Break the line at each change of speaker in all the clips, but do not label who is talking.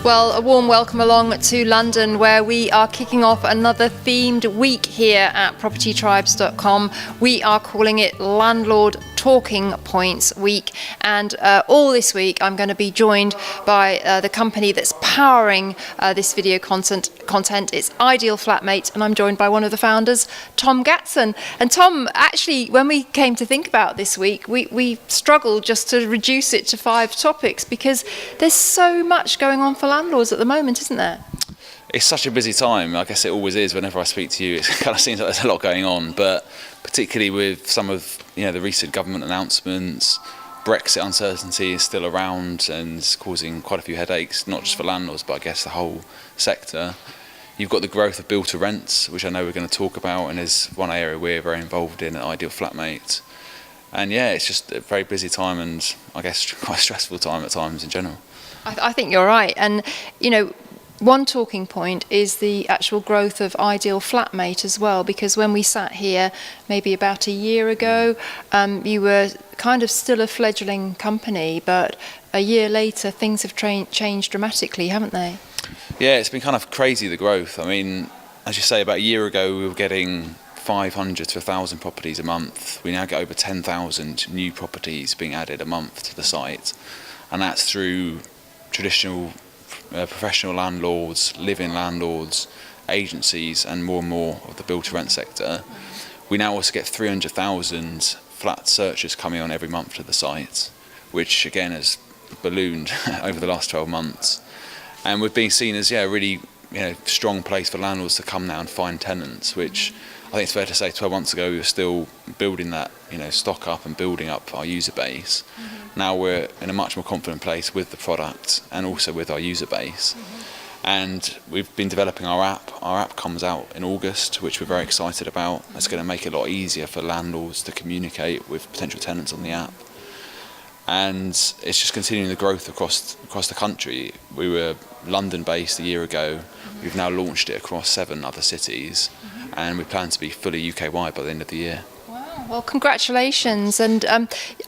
Well, a warm welcome along to London, where we are kicking off another themed week here at propertytribes.com. We are calling it Landlord Talking Points Week, and all this week I'm going to be joined by the company that's powering this video content. It's Ideal Flatmate, and I'm joined by one of the founders, Tom Gatzen. And Tom, actually, when we came to think about this week, we struggled just to reduce it to 5 topics because there's so much going on for landlords at the moment, isn't there?
It's such a busy time. I guess it always is. Whenever I speak to you, it kind of seems like there's a lot going on, but particularly with some of the recent government announcements, Brexit uncertainty is still around and is causing quite a few headaches, not just for landlords, but I guess the whole sector. You've got the growth of build to rents, which I know we're going to talk about, and is one area we're very involved in at Ideal Flatmate. And yeah, it's just a very busy time, and I guess quite a stressful time at times in general.
I think you're right. And, one talking point is the actual growth of Ideal Flatmate as well, because when we sat here maybe about a year ago, you were kind of still a fledgling company, but a year later things have changed dramatically, haven't they?
Yeah, it's been kind of crazy, the growth. I mean, as you say, about a year ago we were getting 500 to 1,000 properties a month. We now get over 10,000 new properties being added a month to the site, and that's through traditional professional landlords, live-in landlords, agencies, and more of the build-to-rent sector. We now also get 300,000 flat searches coming on every month to the site, which again has ballooned over the last 12 months. And we're being seen as a really strong place for landlords to come now and find tenants, which I think it's fair to say 12 months ago we were still building that stock up and building up our user base. Now we're in a much more confident place with the product and also with our user base. And we've been developing our app. Our app comes out in August, which we're very excited about. It's going to make it a lot easier for landlords to communicate with potential tenants on the app. And it's just continuing the growth across the country. We were London based a year ago. We've now launched it across 7 other cities, and we plan to be fully UK wide by the end of the year.
Wow, well, congratulations. And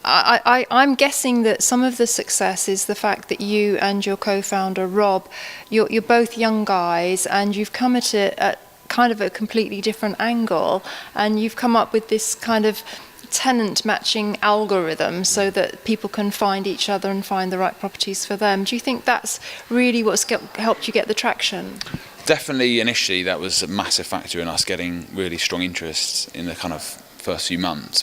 I'm guessing that some of the success is the fact that you and your co-founder Rob, you're both young guys, and you've come at it at kind of a completely different angle, and you've come up with this kind of tenant matching algorithm so that people can find each other and find the right properties for them. Do you think that's really what's helped you get the traction?
Definitely, initially that was a massive factor in us getting really strong interest in the kind of first few months.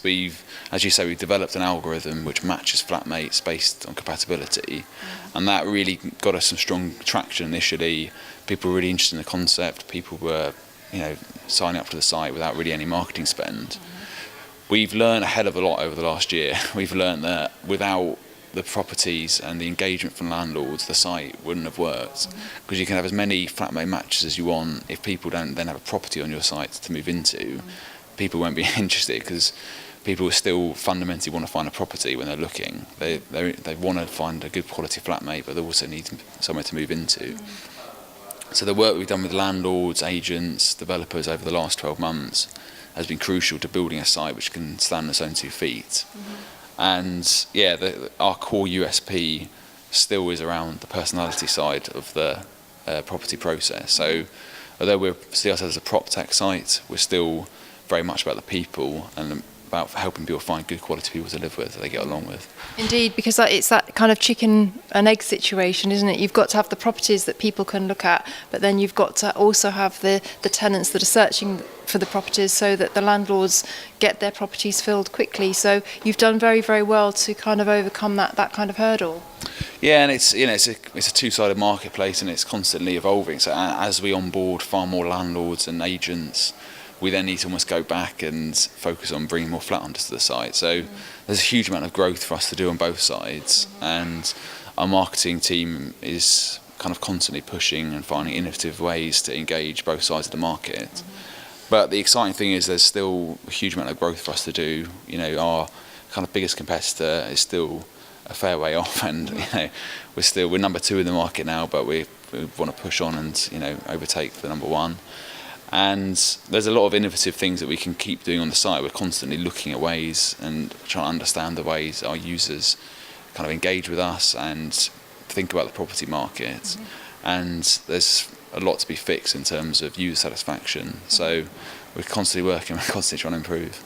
As you say, we've developed an algorithm which matches flatmates based on compatibility, and that really got us some strong traction initially. People were really interested in the concept. People were signing up to the site without really any marketing spend. We've learned a hell of a lot over the last year. We've learned that without the properties and the engagement from landlords, the site wouldn't have worked. Because you can have as many flatmate matches as you want. If people don't then have a property on your site to move into, people won't be interested, because people still fundamentally want to find a property when they're looking. They want to find a good quality flatmate, but they also need somewhere to move into. So the work we've done with landlords, agents, developers over the last 12 months has been crucial to building a site which can stand on its own 2 feet. And our core USP still is around the personality side of the property process. So although we see ourselves as a prop tech site, we're still very much about the people and about helping people find good quality people to live with, that they get along with.
Indeed, because it's that kind of chicken and egg situation, isn't it? You've got to have the properties that people can look at, but then you've got to also have the tenants that are searching for the properties so that the landlords get their properties filled quickly. So you've done very, very well to kind of overcome that kind of hurdle.
Yeah, and it's a two-sided marketplace, and it's constantly evolving. So as we onboard far more landlords and agents, we then need to almost go back and focus on bringing more flat hunters to the site. So there's a huge amount of growth for us to do on both sides, and our marketing team is kind of constantly pushing and finding innovative ways to engage both sides of the market. But the exciting thing is there's still a huge amount of growth for us to do. Our kind of biggest competitor is still a fair way off, and we're number 2 in the market now, but we want to push on and overtake the number 1. And there's a lot of innovative things that we can keep doing on the site. We're constantly looking at ways and trying to understand the ways our users kind of engage with us and think about the property market. and there's a lot to be fixed in terms of user satisfaction. So we're constantly working, we're constantly trying to improve.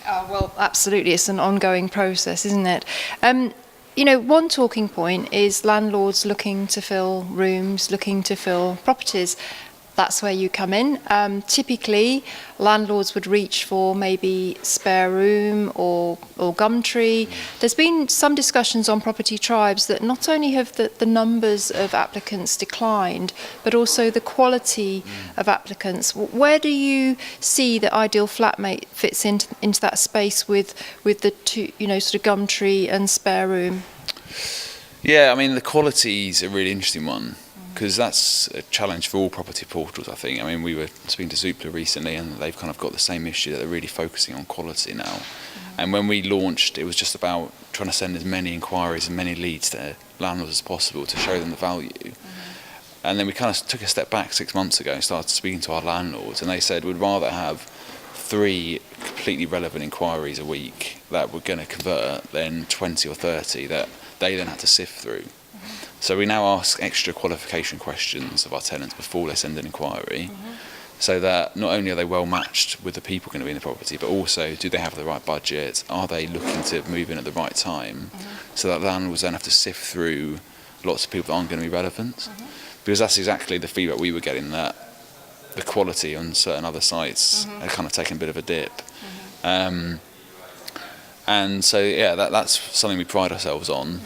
Well, absolutely, it's an ongoing process, isn't it? One talking point is landlords looking to fill rooms, looking to fill properties. That's where you come in. Typically, landlords would reach for maybe spare room or gumtree. There's been some discussions on property tribes that not only have the numbers of applicants declined, but also the quality of applicants. Where do you see that ideal flatmate fits into that space with the two, sort of gumtree and spare room?
Yeah, I mean, the quality is a really interesting one, because that's a challenge for all property portals, I think. I mean, we were speaking to Zoopla recently, and they've kind of got the same issue, that they're really focusing on quality now. And when we launched, it was just about trying to send as many inquiries and many leads to landlords as possible to show them the value. And then we kind of took a step back 6 months ago and started speaking to our landlords, and they said we'd rather have 3 completely relevant inquiries a week that we're going to convert than 20 or 30 that they then had to sift through. So we now ask extra qualification questions of our tenants before they send an inquiry, so that not only are they well matched with the people going to be in the property, but also do they have the right budget, are they looking to move in at the right time, so that landlords don't have to sift through lots of people that aren't going to be relevant. Because that's exactly the feedback we were getting, that the quality on certain other sites had kind of taken a bit of a dip. And so, yeah, that's something we pride ourselves on.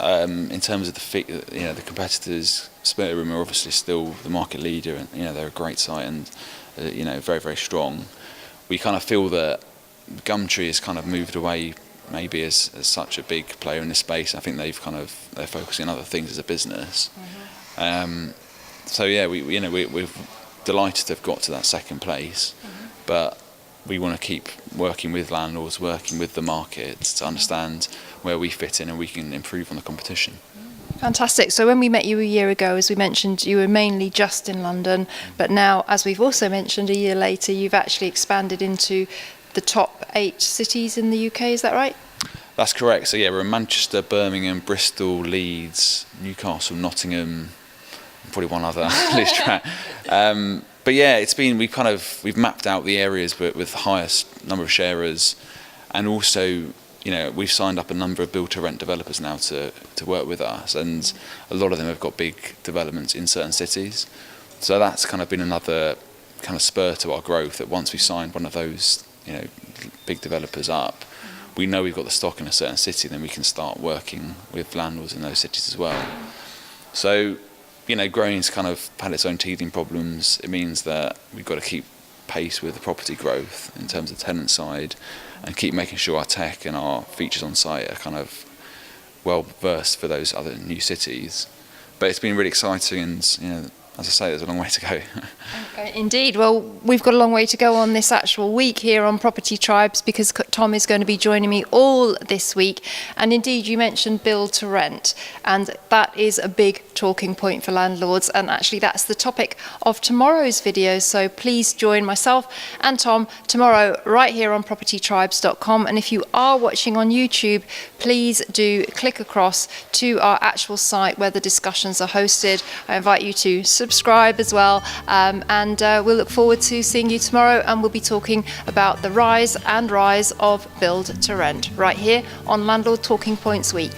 In terms of the competitors, Spare Room are obviously still the market leader, and they're a great site and very, very strong. We kind of feel that Gumtree has kind of moved away maybe as such a big player in this space. I think they're focusing on other things as a business. So yeah, we're delighted to have got to that second place, but we want to keep working with landlords, working with the market to understand where we fit in and we can improve on the competition.
Fantastic. So when we met you a year ago, as we mentioned, you were mainly just in London, but now, as we've also mentioned, a year later, you've actually expanded into the top 8 cities in the UK, is that right?
That's correct. So yeah, we're in Manchester, Birmingham, Bristol, Leeds, Newcastle, Nottingham, and probably one other lose track. But yeah, we've mapped out the areas with the highest number of sharers, and also we've signed up a number of build-to-rent developers now to work with us, and a lot of them have got big developments in certain cities. So that's kind of been another kind of spur to our growth, that once we signed one of those big developers up, we know we've got the stock in a certain city, then we can start working with landlords in those cities as well. So growing's kind of had its own teething problems. It means that we've got to keep pace with the property growth in terms of tenant side, and keep making sure our tech and our features on site are kind of well versed for those other new cities. But it's been really exciting, and as I say, there's a long way to go.
Indeed. Well, we've got a long way to go on this actual week here on Property Tribes, because Tom is going to be joining me all this week. And indeed, you mentioned build to rent, and that is a big talking point for landlords. And actually, that's the topic of tomorrow's video. So please join myself and Tom tomorrow right here on propertytribes.com. And if you are watching on YouTube, please do click across to our actual site where the discussions are hosted. I invite you to subscribe as well, and we'll look forward to seeing you tomorrow, and we'll be talking about the rise of build to rent right here on Landlord Talking Points Week.